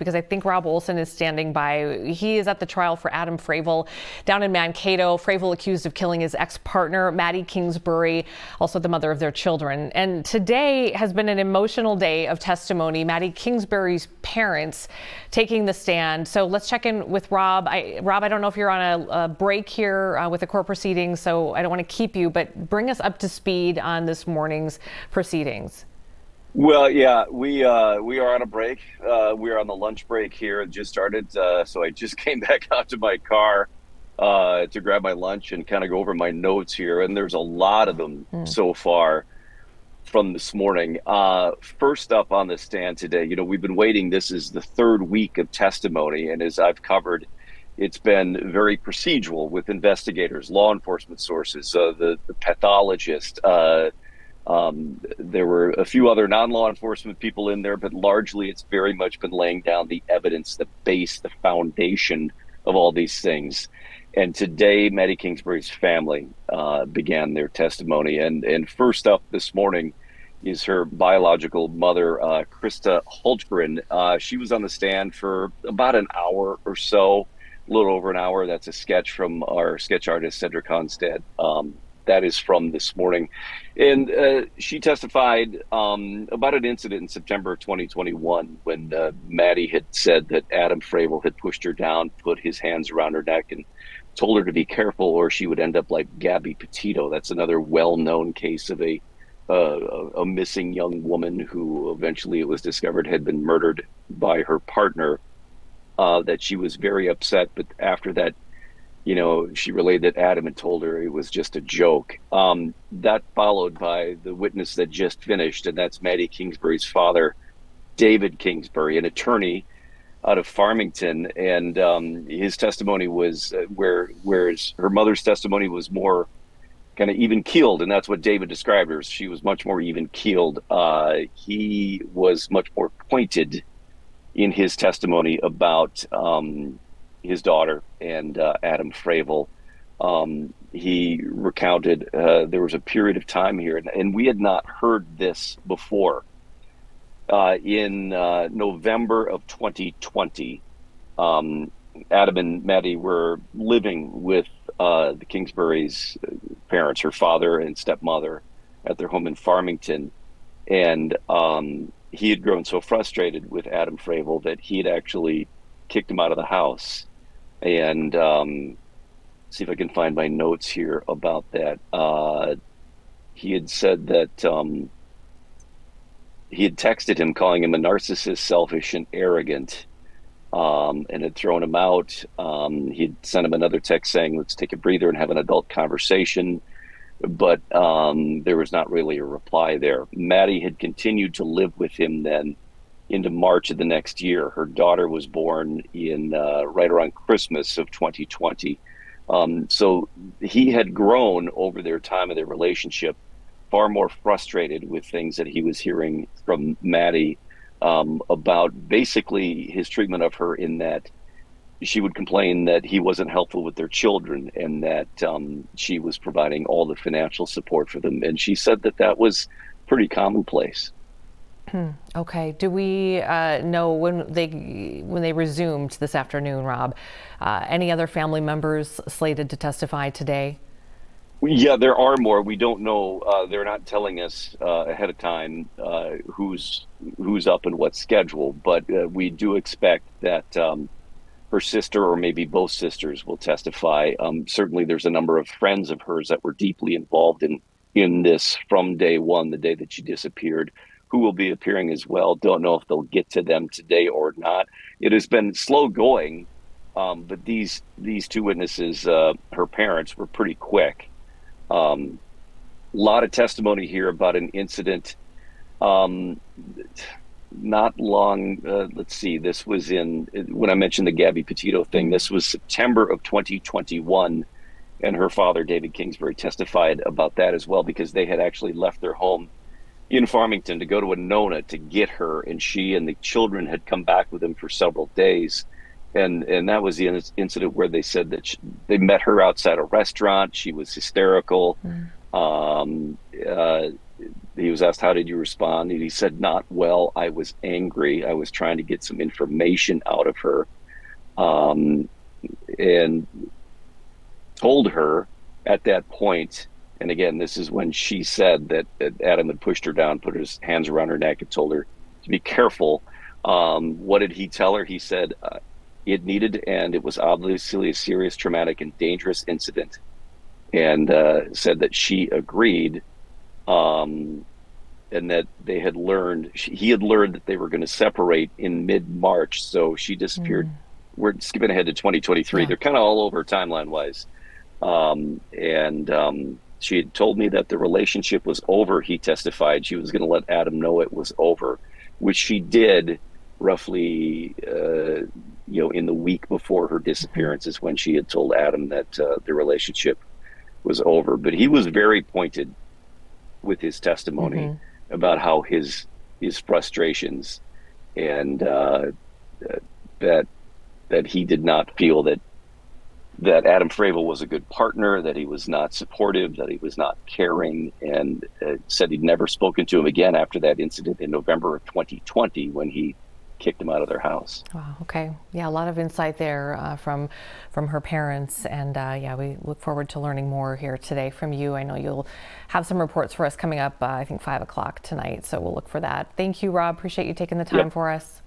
because I think Rob Olson is standing by. He is at the trial for Adam Fravel down in Mankato. Fravel accused of killing his ex-partner, Maddie Kingsbury, also the mother of their children. And today has been an emotional day of testimony. Maddie Kingsbury's parents taking the stand. So let's check in with Rob. Rob, I don't know if you're on a break here with the court proceedings, so I don't want to keep you, but bring us up to speed on this morning's proceedings. Well, yeah, we are on a break. We are on the lunch break here. It just started, so I just came back out to my car to grab my lunch and kind of go over my notes here. And there's a lot of them so far from this morning. First up on the stand today, we've been waiting. This is the third week of testimony, and as I've covered, it's been very procedural with investigators, law enforcement sources, the pathologist. There were a few other non-law enforcement people in there, but largely it's very much been laying down the evidence, the base, the foundation of all these things. And today, Maddie Kingsbury's family began their testimony. And first up this morning is her biological mother, Krista Hultgren. She was on the stand for about an hour or so, a little over an hour. That's a sketch from our sketch artist, Cedric Honstead. That is from this morning. And she testified about an incident in September of 2021 when Maddie had said that Adam Fravel had pushed her down, put his hands around her neck, and told her to be careful or she would end up like Gabby Petito. That's another well-known case of a missing young woman who eventually it was discovered had been murdered by her partner, that she was very upset. But after that, she relayed that Adam had told her it was just a joke. That followed by the witness that just finished, and that's Maddie Kingsbury's father, David Kingsbury, an attorney out of Farmington. And his testimony was whereas her mother's testimony was more kind of even-keeled, and that's what David described her. She was much more even-keeled. He was much more pointed in his testimony about his daughter and Adam Fravel. He recounted there was a period of time here, and we had not heard this before. In November of 2020, Adam and Maddie were living with the Kingsbury's parents, her father and stepmother, at their home in Farmington. And he had grown so frustrated with Adam Fravel that he had actually kicked him out of the house. And see if I can find my notes here about that. He had said that he had texted him calling him a narcissist, selfish, and arrogant, and had thrown him out. He'd sent him another text saying, let's take a breather and have an adult conversation. But there was not really a reply there. Maddie had continued to live with him then into March of the next year. Her daughter was born in right around Christmas of 2020. So he had grown over their time of their relationship, far more frustrated with things that he was hearing from Maddie about basically his treatment of her, in that she would complain that he wasn't helpful with their children and that she was providing all the financial support for them. And she said that that was pretty commonplace. Okay. Do we know when they resumed this afternoon, Rob? Any other family members slated to testify today? Yeah, there are more. We don't know. They're not telling us ahead of time who's up and what schedule, but we do expect that her sister or maybe both sisters will testify. Certainly, there's a number of friends of hers that were deeply involved in this from day one, the day that she disappeared, who will be appearing as well. Don't know if they'll get to them today or not. It has been slow going, but these two witnesses, her parents, were pretty quick. A lot of testimony here about an incident not long, let's see, this was when I mentioned the Gabby Petito thing, this was September of 2021, and her father, David Kingsbury, testified about that as well, because they had actually left their home in Farmington to go to Winona to get her, and she and the children had come back with him for several days. And that was the incident where they said that they met her outside a restaurant. She was hysterical. he was asked, how did you respond? And he said, not well. I was angry. I was trying to get some information out of her, and told her at that point, and again, this is when she said that Adam had pushed her down, put his hands around her neck, and told her to be careful. What did he tell her? He said, it needed to end. It was obviously a serious, traumatic, and dangerous incident, and said that she agreed, and that they had learned, he had learned that they were going to separate in mid-March, so she disappeared. We're skipping ahead to 2023. Yeah. They're kind of all over timeline-wise. She had told me that the relationship was over. He testified she was going to let Adam know it was over, which she did roughly, in the week before her disappearance is when she had told Adam that the relationship was over. But he was very pointed with his testimony about how his frustrations and that he did not feel that Adam Fravel was a good partner, that he was not supportive, that he was not caring, and said he'd never spoken to him again after that incident in November of 2020 when he kicked him out of their house. Wow. Okay. Yeah, a lot of insight there from her parents, and we look forward to learning more here today from you. I know you'll have some reports for us coming up, I think 5 o'clock tonight, so we'll look for that. Thank you, Rob. Appreciate you taking the time for us.